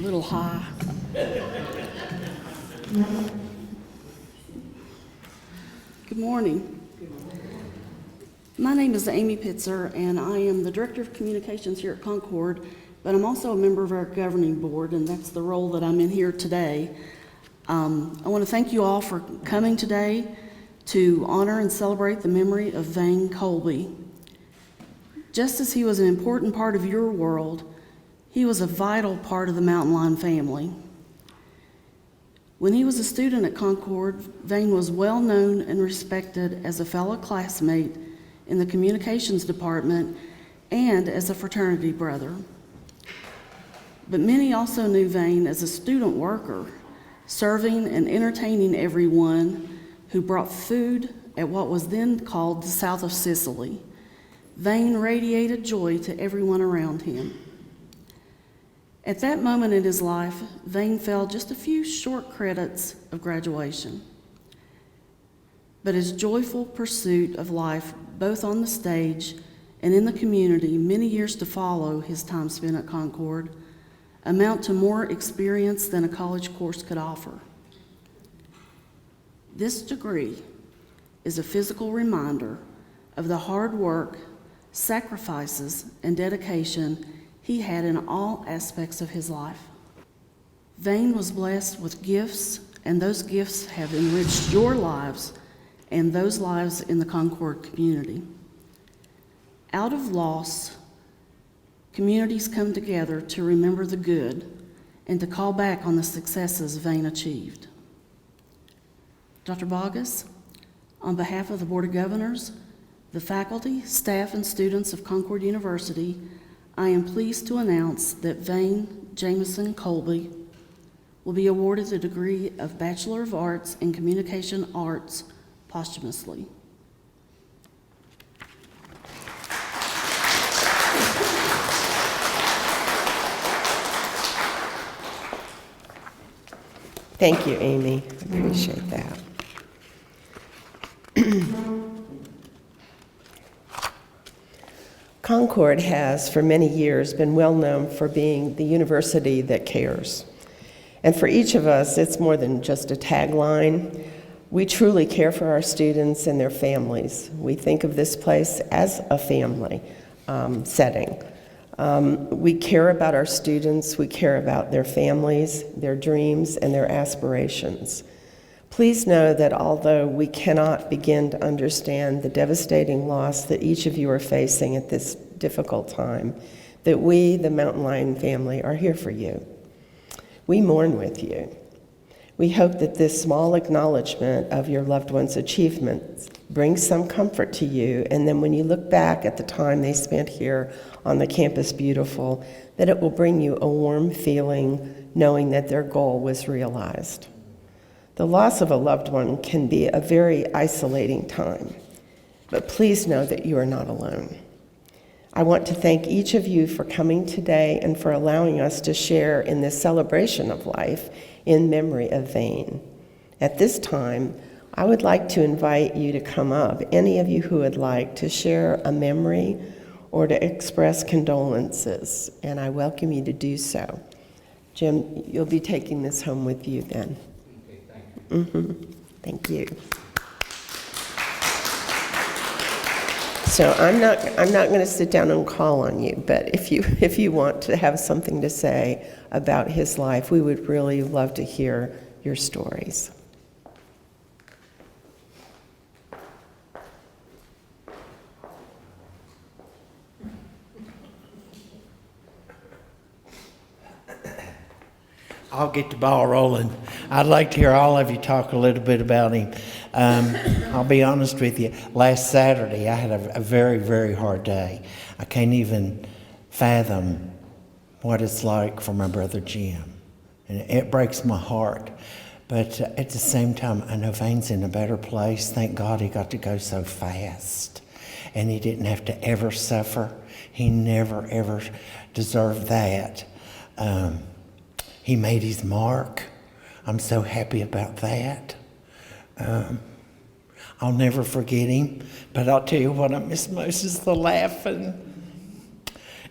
little high. Good morning. My name is Amy Pitzer, and I am the Director of Communications here at Concord, but I'm also a member of our governing board, and that's the role that I'm in here today. I want to thank you all for coming today to honor and celebrate the memory of Vane Colby. Just as he was an important part of your world, he was a vital part of the Mountain Lion family. When he was a student at Concord, Vane was well known and respected as a fellow classmate in the communications department and as a fraternity brother. But many also knew Vane as a student worker, serving and entertaining everyone who brought food at what was then called the South of Sicily. Vane radiated joy to everyone around him. At that moment in his life, Vane fell just a few short credits of graduation. But his joyful pursuit of life, both on the stage and in the community, many years to follow his time spent at Concord, amount to more experience than a college course could offer. This degree is a physical reminder of the hard work, sacrifices, and dedication he had in all aspects of his life. Vane was blessed with gifts, and those gifts have enriched your lives and those lives in the Concord community. Out of loss, communities come together to remember the good and to call back on the successes Vane achieved. Dr. Boggess, on behalf of the Board of Governors, the faculty, staff, and students of Concord University, I am pleased to announce that Vane Jamison Colby will be awarded the degree of Bachelor of Arts in Communication Arts posthumously. Thank you, Amy. I appreciate that. Concord has, for many years, been well known for being the university that cares. And for each of us, it's more than just a tagline. We truly care for our students and their families. We think of this place as a family setting. We care about our students, we care about their families, their dreams, and their aspirations. Please know that although we cannot begin to understand the devastating loss that each of you are facing at this difficult time, that we, the Mountain Lion family, are here for you. We mourn with you. We hope that this small acknowledgement of your loved one's achievements brings some comfort to you, and then when you look back at the time they spent here on the Campus Beautiful, that it will bring you a warm feeling knowing that their goal was realized. The loss of a loved one can be a very isolating time, but please know that you are not alone. I want to thank each of you for coming today and for allowing us to share in this celebration of life in memory of Vane. At this time, I would like to invite you to come up, any of you who would like to share a memory or to express condolences, and I welcome you to do so. Jim, you'll be taking this home with you then. Okay, thank you. Thank you. So I'm not going to sit down and call on you, but if you want to have something to say about his life, we would really love to hear your stories. I'll get the ball rolling. I'd like to hear all of you talk a little bit about him. I'll be honest with you. Last Saturday, I had a very, very hard day. I can't even fathom what it's like for my brother Jim. And it breaks my heart. But at the same time, I know Vane's in a better place. Thank God he got to go so fast. And he didn't have to ever suffer. He never, ever deserved that. He made his mark. I'm so happy about that. I'll never forget him, but I'll tell you what I miss most is the laughing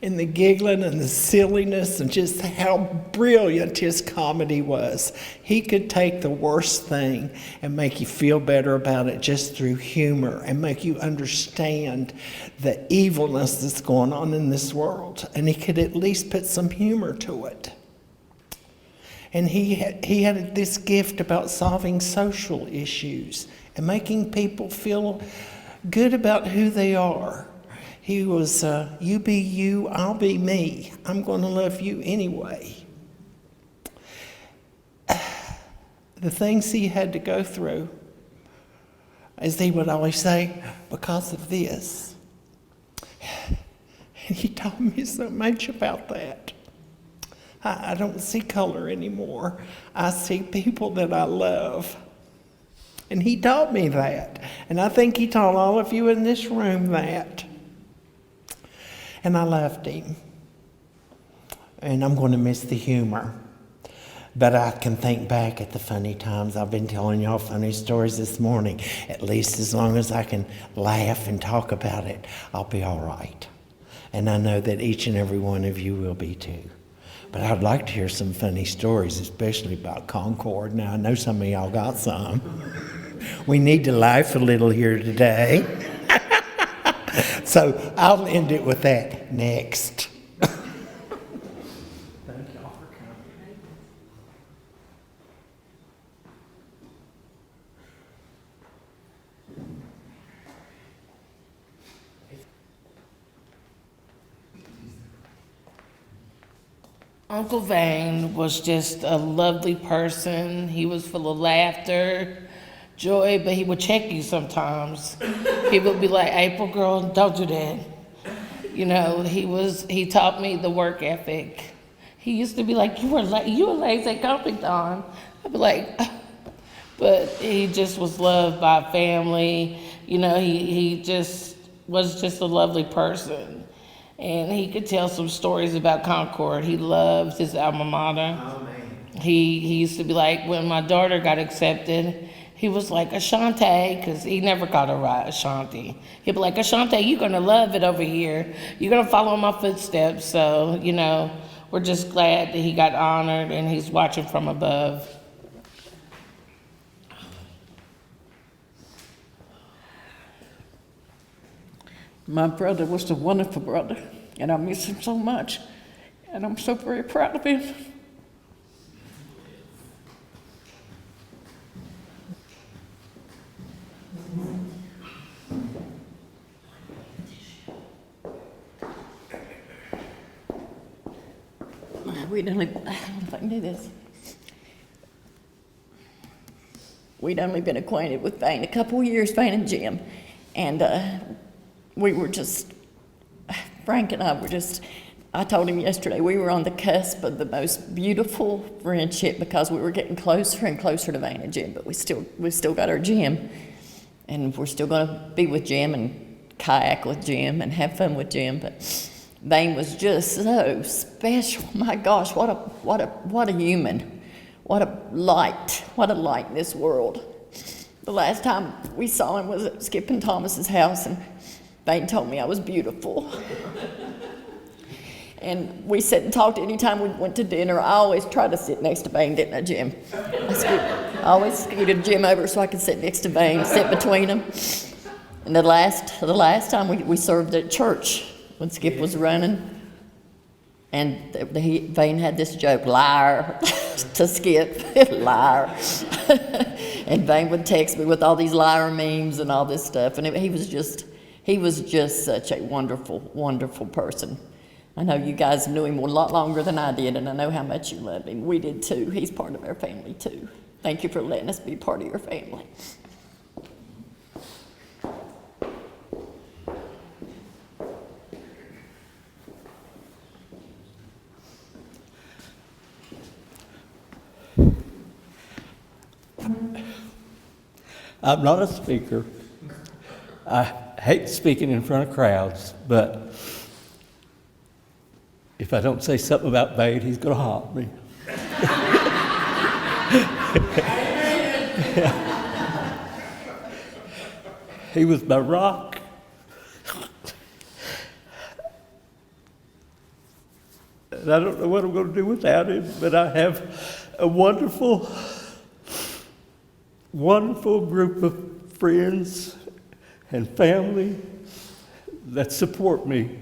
and the giggling and the silliness and just how brilliant his comedy was. He could take the worst thing and make you feel better about it just through humor and make you understand the evilness that's going on in this world. And he could at least put some humor to it. And he had this gift about solving social issues and making people feel good about who they are. He was, you be you, I'll be me. I'm going to love you anyway. The things he had to go through, as he would always say, because of this. And he taught me so much about that. I don't see color anymore. I see people that I love. And he taught me that. And I think he taught all of you in this room that. And I loved him. And I'm going to miss the humor. But I can think back at the funny times. I've been telling y'all funny stories this morning. At least as long as I can laugh and talk about it, I'll be all right. And I know that each and every one of you will be too. But I'd like to hear some funny stories, especially about Concord. Now, I know some of y'all got some. We need to laugh a little here today. So I'll end it with that. Next. Thank y'all for coming. Uncle Vane was just a lovely person. He was full of laughter, joy, but he would check you sometimes. He would be like, April, girl, don't do that. You know, he taught me the work ethic. He used to be like, you were lazy company, Don. I'd be like, but he just was loved by family. You know, he just was just a lovely person. And he could tell some stories about Concord. He loved his alma mater. Oh, man. He used to be like, when my daughter got accepted, he was like, Ashante, because he never called her right, Ashanti. He'd be like, Ashante, you're going to love it over here. You're going to follow in my footsteps. So, you know, we're just glad that he got honored and he's watching from above. My brother was a wonderful brother, and I miss him so much, and I'm so very proud of him. We'd only, I don't know if I can do this. We'd only been acquainted with Vane a couple of years, Vane and Jim, and we were just, Frank and I were just, I told him yesterday, we were on the cusp of the most beautiful friendship because we were getting closer and closer to Vane and Jim, but we still got our Jim, and we're still going to be with Jim and kayak with Jim and have fun with Jim, but Vane was just so special. My gosh, what a human, what a light in this world. The last time we saw him was at Skip and Thomas's house, and Vane told me I was beautiful. And we sat and talked anytime we went to dinner. I always tried to sit next to Vane, didn't I, Jim? I always scooted Jim over so I could sit next to Vane, sit between them. And the last time we served at church when Skip was running, and Vane had this joke, liar, to Skip, liar. And Vane would text me with all these liar memes and all this stuff, and he was just such a wonderful, wonderful person. I know you guys knew him a lot longer than I did, and I know how much you loved him. We did too. He's part of our family too. Thank you for letting us be part of your family. I'm not a speaker. I hate speaking in front of crowds, but if I don't say something about Vane, he's going to haunt me. He was my rock. And I don't know what I'm going to do without him, but I have a wonderful, wonderful group of friends and family that support me.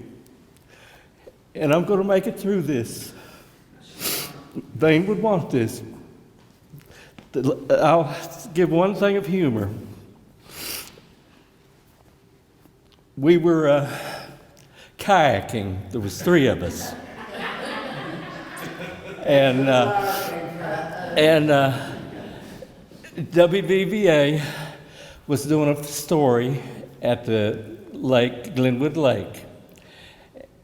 And I'm going to make it through this. Vane would want this. I'll give one thing of humor. We were kayaking. There was 3 of us. And WBVA was doing a story at the lake, Glenwood Lake.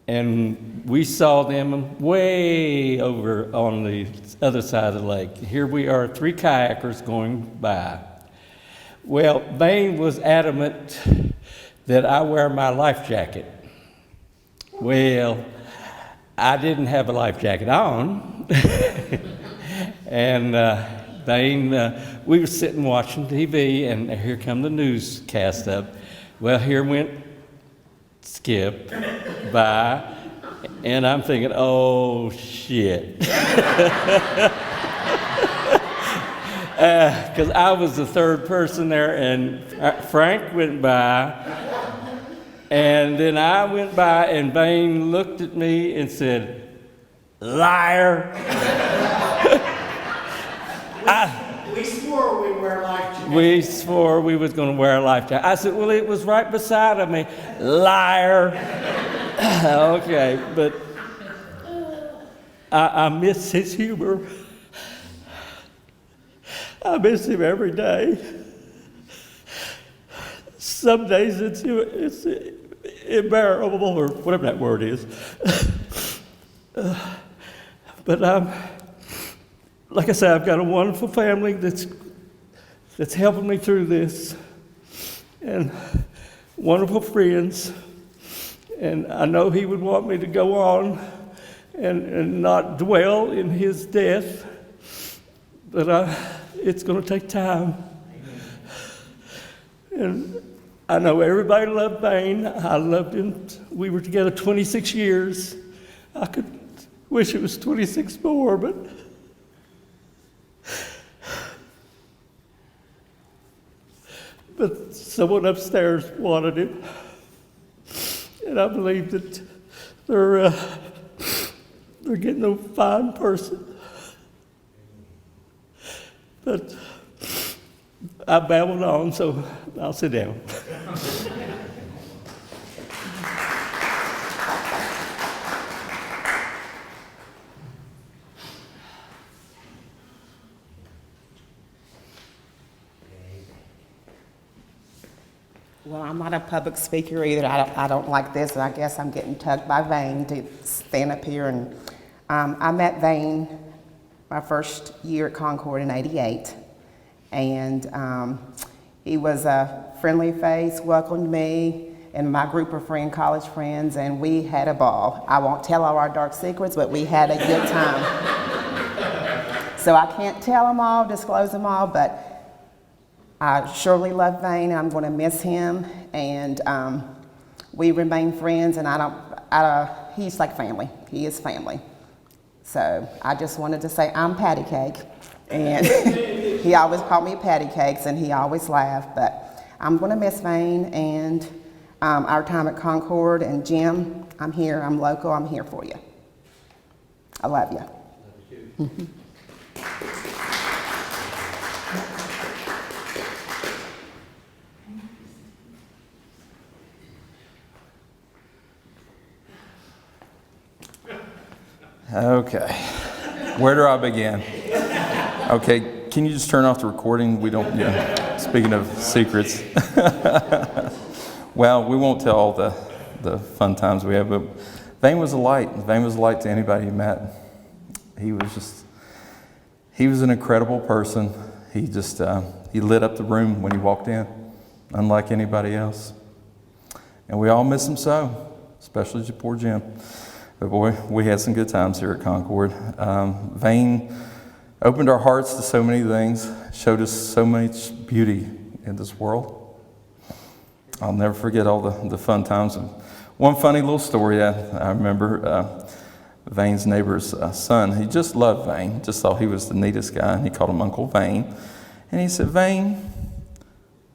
And we saw them way over on the other side of the lake. Here we are, 3 kayakers going by. Well, Vane was adamant that I wear my life jacket. Well, I didn't have a life jacket on. And Vane, we were sitting watching TV, and here come the newscast up. Well, here went Skip by, and I'm thinking, oh, shit. Because I was the 3rd person there, and Frank went by, and then I went by, and Vane looked at me and said, liar. We swore we'd wear life jackets. We swore we was going to wear a life jacket. I said, well, it was right beside of me. Liar. Okay, but I miss his humor. I miss him every day. Some days it's unbearable, or whatever that word is. But like I said, I've got a wonderful family that's helping me through this, and wonderful friends. And I know he would want me to go on and not dwell in his death, but it's going to take time. And I know everybody loved Vane. I loved him. We were together 26 years. I could wish it was 26 more, but someone upstairs wanted him. And I believe that they're getting a fine person. But I babbled on, so I'll sit down. Well, I'm not a public speaker either. I don't like this, and I guess I'm getting tugged by Vane to stand up here. And I met Vane my first year at Concord in '88, and he was a friendly face, welcomed me and my group of college friends, and we had a ball. I won't tell all our dark secrets, but we had a good time. So I can't tell them all, disclose them all, but I surely love Vane, and I'm going to miss him, and we remain friends, and he's like family. He is family. So I just wanted to say I'm patty cake, and he always called me patty cakes, and he always laughed, but I'm going to miss Vane and our time at Concord, and Jim, I'm here, I'm local, I'm here for you. I love you. Love you. Okay, where do I begin? Okay, can you just turn off the recording? We don't, speaking of secrets. Well, we won't tell all the fun times we have, but Vane was a light. Vane was a light to anybody he met. He was an incredible person. He lit up the room when he walked in, unlike anybody else. And we all miss him so, especially poor Jim. But boy, we had some good times here at Concord. Vane opened our hearts to so many things, showed us so much beauty in this world. I'll never forget all the fun times. One funny little story I remember, Vane's neighbor's son. He just loved Vane, just thought he was the neatest guy, and he called him Uncle Vane. And he said, Vane,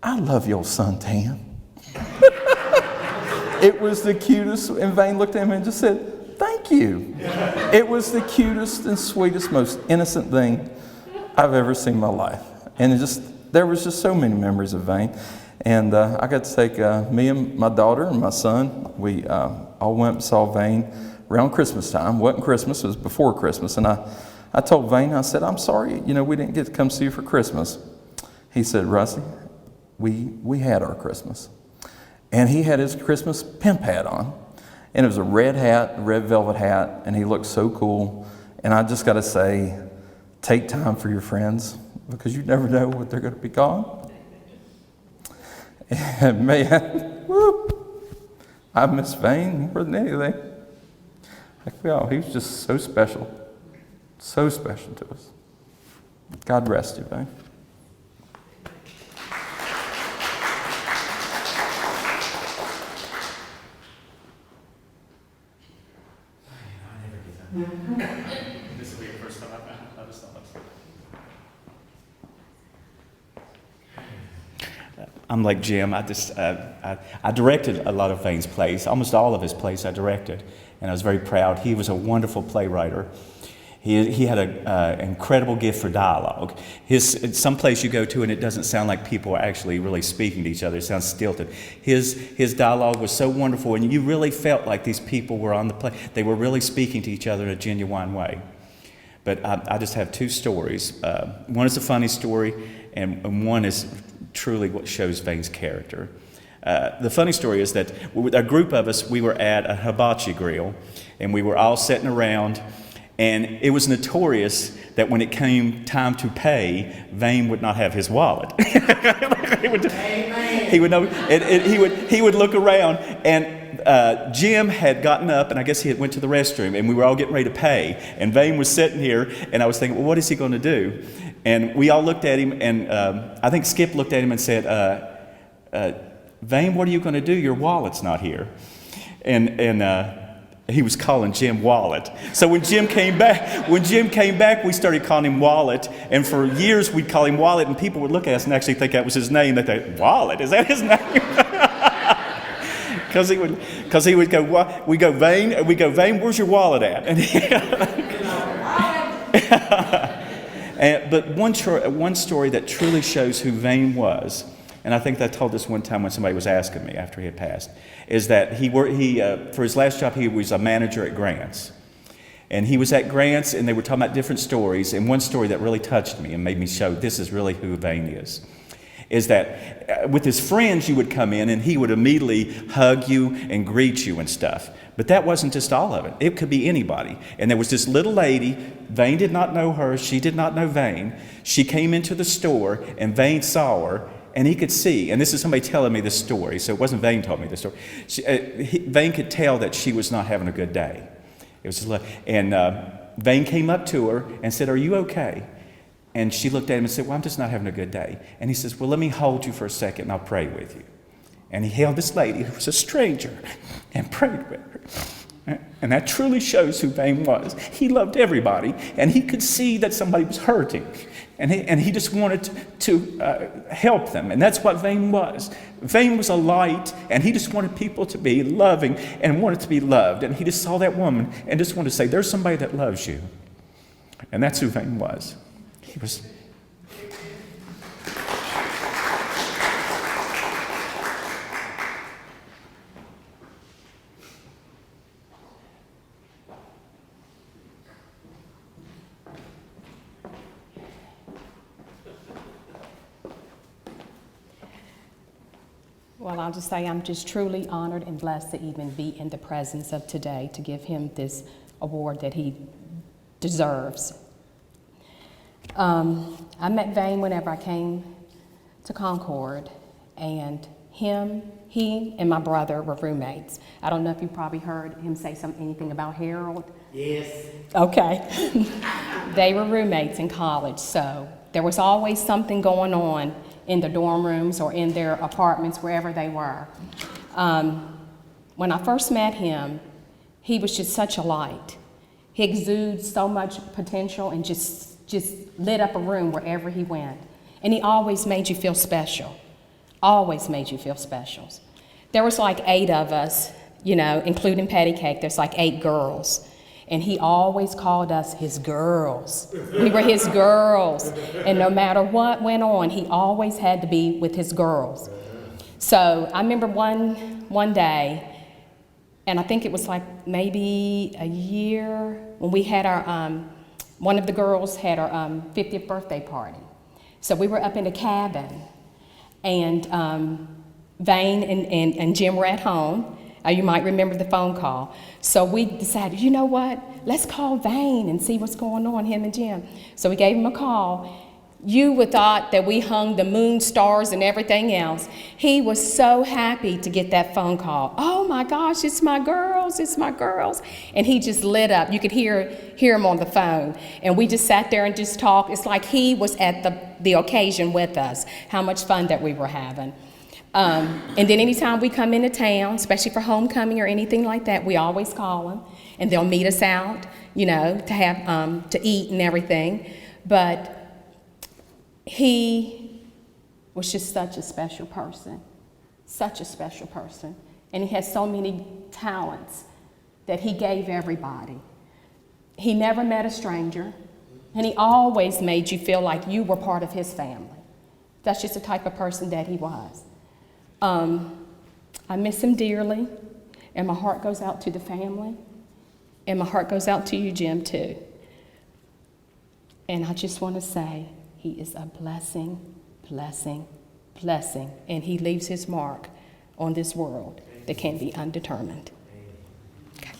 I love your suntan. It was the cutest, and Vane looked at him and just said, thank you. It was the cutest and sweetest, most innocent thing I've ever seen in my life. And there was just so many memories of Vane. And I got to take me and my daughter and my son, we all went and saw Vane around Christmas time. It wasn't Christmas, it was before Christmas. And I told Vane, I said, I'm sorry, we didn't get to come see you for Christmas. He said, Rusty, we had our Christmas. And he had his Christmas pimp hat on. And it was a red hat, a red velvet hat, and he looked so cool. And I just got to say, take time for your friends, because you never know what they're going to be gone. And man, whoop, I miss Vane more than anything. He was just so special to us. God rest you, Vane. This will be your first time I've just thought. I'm like Jim. I directed a lot of Vane's plays, almost all of his plays I directed, and I was very proud. He was a wonderful playwright. He had an incredible gift for dialogue. Some place you go to and it doesn't sound like people are actually really speaking to each other. It sounds stilted. His dialogue was so wonderful, and you really felt like these people were on the play. They were really speaking to each other in a genuine way. But I just have two stories. One is a funny story, and one is truly what shows Vane's character. The funny story is that a group of us, we were at a hibachi grill, and we were all sitting around. And it was notorious that when it came time to pay, Vane would not have his wallet. He would look around, and Jim had gotten up, and I guess he had went to the restroom, and we were all getting ready to pay. And Vane was sitting here, and I was thinking, well, what is he going to do? And we all looked at him, and I think Skip looked at him and said, Vane, what are you going to do? Your wallet's not here. And he was calling Jim Wallet. So when Jim came back, we started calling him Wallet. And for years we'd call him Wallet, and people would look at us and actually think that was his name. They'd think, Wallet, is that his name? Because he would go, we go, Vane, where's your wallet at? But one story that truly shows who Vane was, and I think I told this one time when somebody was asking me after he had passed, is that for his last job, he was a manager at Grant's. And he was at Grant's, and they were talking about different stories, and one story that really touched me and made me show this is really who Vane is that with his friends, you would come in, and he would immediately hug you and greet you and stuff. But that wasn't just all of it. It could be anybody. And there was this little lady, Vane did not know her, she did not know Vane. She came into the store, and Vane saw her, and he could see, and this is somebody telling me this story, so it wasn't Vane told me this story. Vane could tell that she was not having a good day. It was just, and Vane came up to her and said, "Are you okay?" And she looked at him and said, "Well, I'm just not having a good day." And he says, "Well, let me hold you for a second and I'll pray with you." And he held this lady who was a stranger and prayed with her. And that truly shows who Vane was. He loved everybody, and he could see that somebody was hurting. And he just wanted to help them. And that's what Vane was. Vane was a light, and he just wanted people to be loving and wanted to be loved. And he just saw that woman and just wanted to say, there's somebody that loves you. And that's who Vane was. He was... Well, I'll just say I'm just truly honored and blessed to even be in the presence of today to give him this award that he deserves. I met Vane whenever I came to Concord, and he and my brother were roommates. I don't know if you probably heard him say anything about Harold. Yes. Okay. They were roommates in college, so there was always something going on in the dorm rooms or in their apartments, wherever they were. When I first met him, he was just such a light. He exudes so much potential and just lit up a room wherever he went. And he always made you feel special. Always made you feel special. There was like 8 of us, you know, including Patty Cake. There's like 8 girls. And he always called us his girls. We were his girls. And no matter what went on, he always had to be with his girls. So I remember one day, and I think it was like maybe a year, when we had our, one of the girls had our 50th birthday party. So we were up in the cabin, and Vane and Jim were at home. You might remember the phone call. So we decided, you know what? Let's call Vane and see what's going on, him and Jim. So we gave him a call. You would thought that we hung the moon, stars, and everything else. He was so happy to get that phone call. Oh my gosh, it's my girls, it's my girls. And he just lit up. You could hear him on the phone. And we just sat there and just talked. It's like he was at the occasion with us, how much fun that we were having. And then anytime we come into town, especially for homecoming or anything like that, we always call him. And they'll meet us out, you know, to have to eat and everything. But he was just such a special person, such a special person. And he has so many talents that he gave everybody. He never met a stranger, and he always made you feel like you were part of his family. That's just the type of person that he was. I miss him dearly, and my heart goes out to the family, and my heart goes out to you, Jim, too. And I just want to say, he is a blessing, blessing, blessing, and he leaves his mark on this world that can be undetermined. Okay.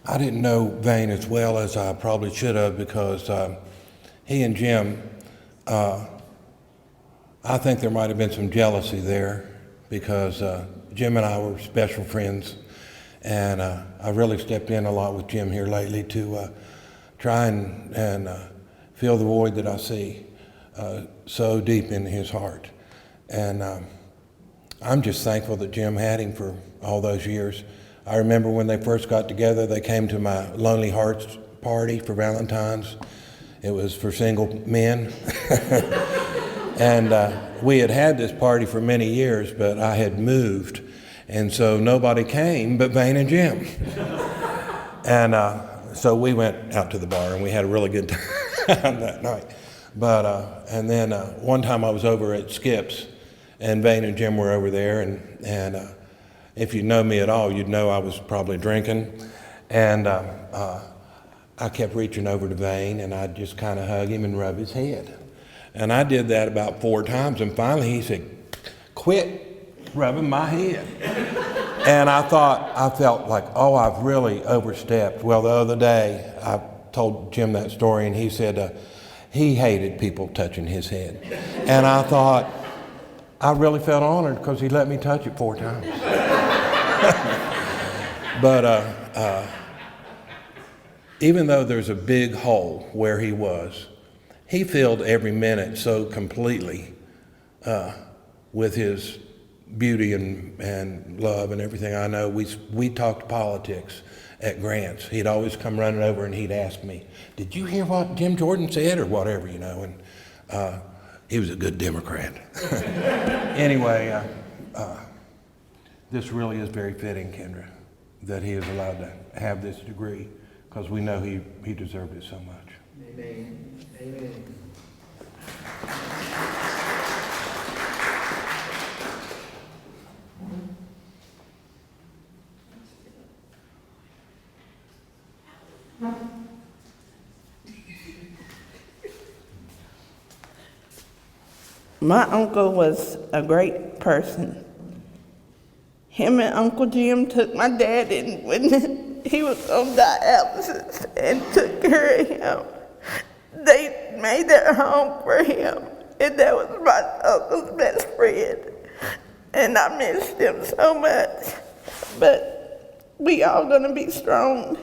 I didn't know Vane as well as I probably should have, because he and Jim, I think there might have been some jealousy there, because Jim and I were special friends, and I really stepped in a lot with Jim here lately to try and fill the void that I see so deep in his heart. And I'm just thankful that Jim had him for all those years. I remember when they first got together, they came to my Lonely Hearts party for Valentine's. It was for single men. And we had this party for many years, but I had moved, and so nobody came but Vane and Jim. And so we went out to the bar, and we had a really good time that night. But and then one time I was over at Skip's, and Vane and Jim were over there, and if you know me at all, you'd know I was probably drinking. And I kept reaching over to Vane, and I'd just kind of hug him and rub his head. And I did that about 4 times, and finally he said, "Quit rubbing my head." And I felt like, oh, I've really overstepped. Well, the other day, I told Jim that story, and he said he hated people touching his head. And I thought, I really felt honored because he let me touch it 4 times. But even though there's a big hole where he was, he filled every minute so completely with his beauty and love and everything. I know we talked politics at Grant's. He'd always come running over and he'd ask me, "Did you hear what Jim Jordan said?" or whatever, you know. And he was a good Democrat. Anyway, this really is very fitting, Kendra, that he is allowed to have this degree, because we know he deserved it so much. Amen. Amen. My uncle was a great person. him and Uncle Jim took my dad in when he was on dialysis and took care of him. They made that home for him, and that was my uncle's best friend. And I missed him so much. But we all gonna be strong.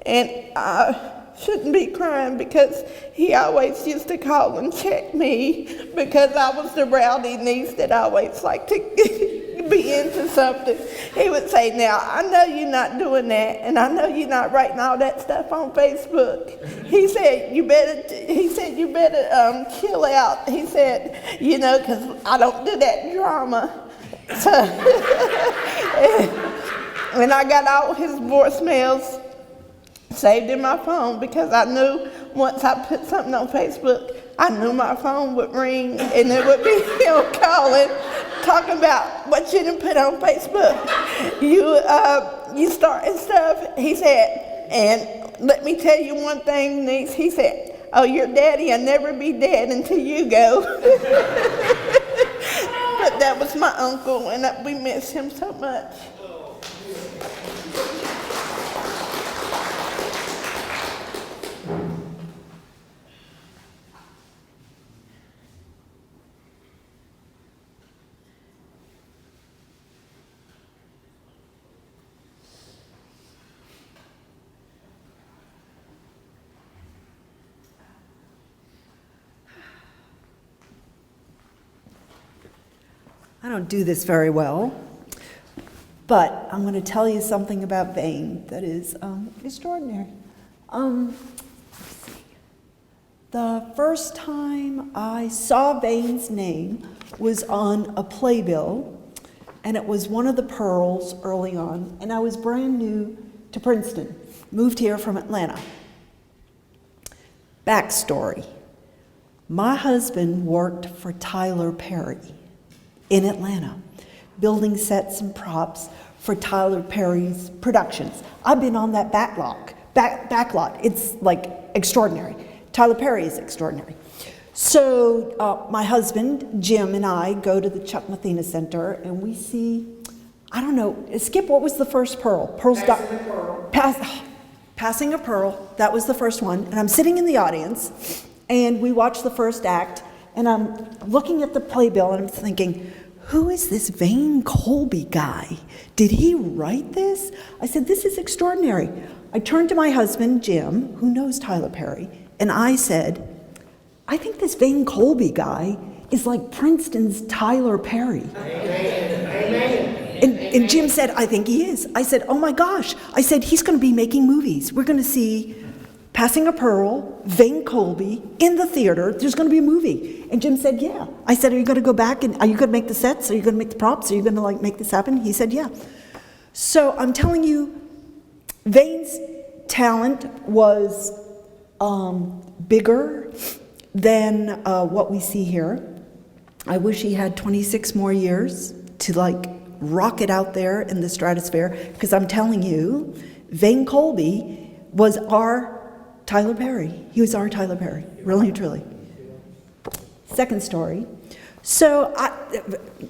And I shouldn't be crying because he always used to call and check me because I was the rowdy niece that always liked to be into something. He would say, now, I know you're not doing that, and I know you're not writing all that stuff on Facebook. He said, you better chill out. He said, you know, because I don't do that drama. So, and I got all his voicemails saved in my phone because I knew once I put something on Facebook, I knew my phone would ring and it would be him calling, talking about what you done put on Facebook. You starting stuff. He said, and let me tell you one thing, niece. He said, oh, your daddy will never be dead until you go. But that was my uncle, and we miss him so much. I don't do this very well, but I'm going to tell you something about Vane that is extraordinary. Let's see. The first time I saw Vane's name was on a playbill, and it was one of the Pearls early on, and I was brand new to Princeton, moved here from Atlanta. Backstory. My husband worked for Tyler Perry in Atlanta, building sets and props for Tyler Perry's productions. I've been on that backlot. It's like extraordinary. Tyler Perry is extraordinary. So my husband, Jim, and I go to the Chuck Mathena Center and we see, I don't know, Skip, what was the first Pearl? Passing a Pearl, that was the first one. And I'm sitting in the audience and we watch the first act. And I'm looking at the playbill and I'm thinking, who is this Vane Colby guy? Did he write this? I said, this is extraordinary. I turned to my husband, Jim, who knows Tyler Perry, and I said, I think this Vane Colby guy is like Princeton's Tyler Perry. And Jim said, I think he is. I said, oh my gosh. I said, he's going to be making movies. We're going to see Passing a Pearl, Vane Colby, in the theater. There's going to be a movie. And Jim said, yeah. I said, are you going to go back and are you going to make the sets? Are you going to make the props? Are you going to make this happen? He said, yeah. So I'm telling you, Vane's talent was bigger than what we see here. I wish he had 26 more years to rock it out there in the stratosphere, because I'm telling you, Vane Colby was our Tyler Perry. He was our Tyler Perry, really and truly. Second story. So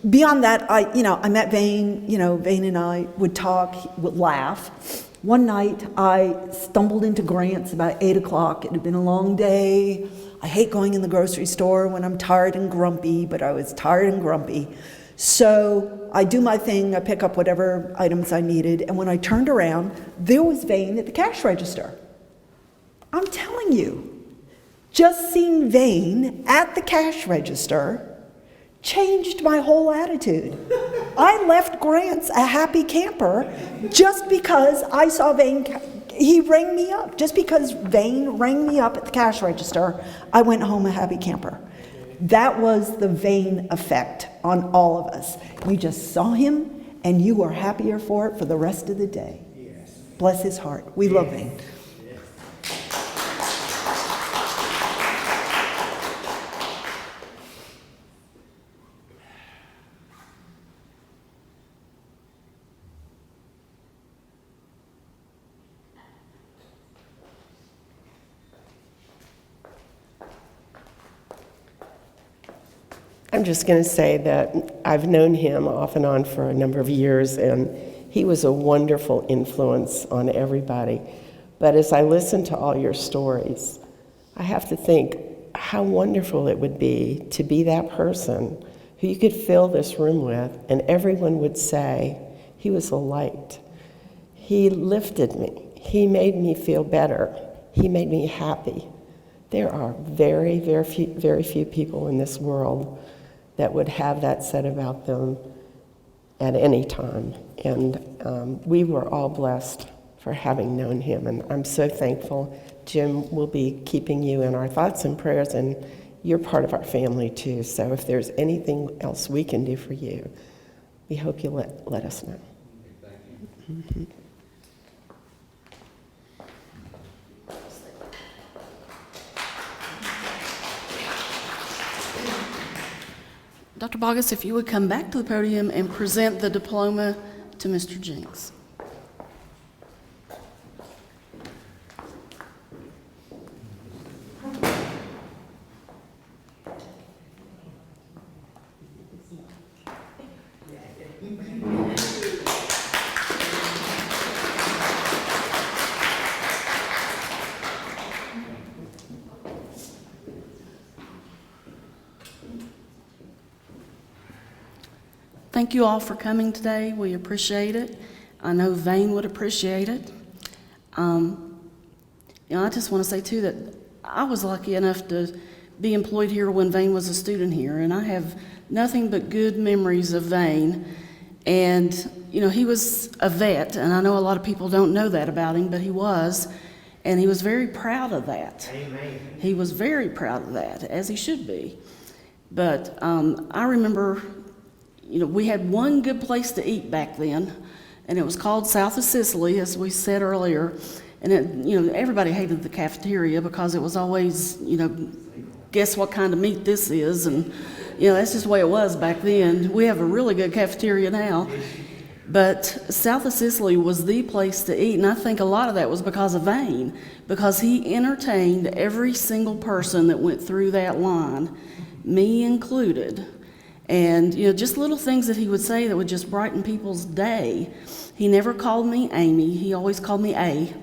beyond that, I met Vane. Vane and I would talk, would laugh. One night, I stumbled into Grant's about 8 o'clock. It had been a long day. I hate going in the grocery store when I'm tired and grumpy, but I was tired and grumpy. So I do my thing. I pick up whatever items I needed. And when I turned around, there was Vane at the cash register. I'm telling you, just seeing Vane at the cash register changed my whole attitude. I left Grant's a happy camper just because I saw Vane. He rang me up. Just because Vane rang me up at the cash register, I went home a happy camper. That was the Vane effect on all of us. You just saw him, and you were happier for it for the rest of the day. Yes. Bless his heart. We love Vane. I'm just going to say that I've known him off and on for a number of years, and he was a wonderful influence on everybody. But as I listen to all your stories, I have to think how wonderful it would be to be that person who you could fill this room with, and everyone would say, he was a light. He lifted me. He made me feel better. He made me happy. There are very, very few people in this world that would have that said about them at any time. And we were all blessed for having known him. And I'm so thankful. Jim will be keeping you in our thoughts and prayers, and you're part of our family too. So if there's anything else we can do for you, we hope you let us know. Thank you. Mm-hmm. Dr. Boggess, if you would come back to the podium and present the diploma to Mr. Jenks. Thank you all for coming today. We appreciate it. I know Vane would appreciate it. I just want to say too that I was lucky enough to be employed here when Vane was a student here, and I have nothing but good memories of Vane. And he was a vet, and I know a lot of people don't know that about him, but he was, and he was very proud of that. Amen. He was very proud of that, as he should be. But I remember, we had one good place to eat back then, and it was called South of Sicily, as we said earlier. And everybody hated the cafeteria because it was always, guess what kind of meat this is, and that's just the way it was back then. We have a really good cafeteria now, but South of Sicily was the place to eat, and I think a lot of that was because of Vane, because he entertained every single person that went through that line, me included. And just little things that he would say that would just brighten people's day. He never called me Amy. He always called me A.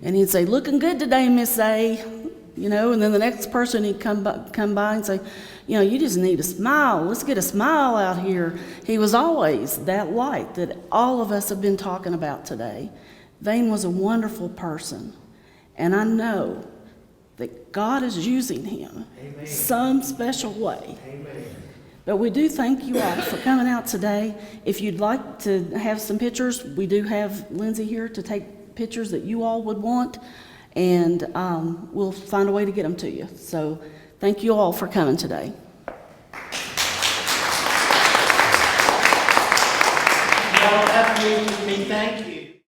And he'd say, "Looking good today, Miss A." And then the next person he'd come by and say, "You just need a smile. Let's get a smile out here." He was always that light that all of us have been talking about today. Vane was a wonderful person, and I know that God is using him some special way. Amen. But we do thank you all for coming out today. If you'd like to have some pictures, we do have Lindsay here to take pictures that you all would want, and we'll find a way to get them to you. So thank you all for coming today. Y'all have a meeting with me. Thank you.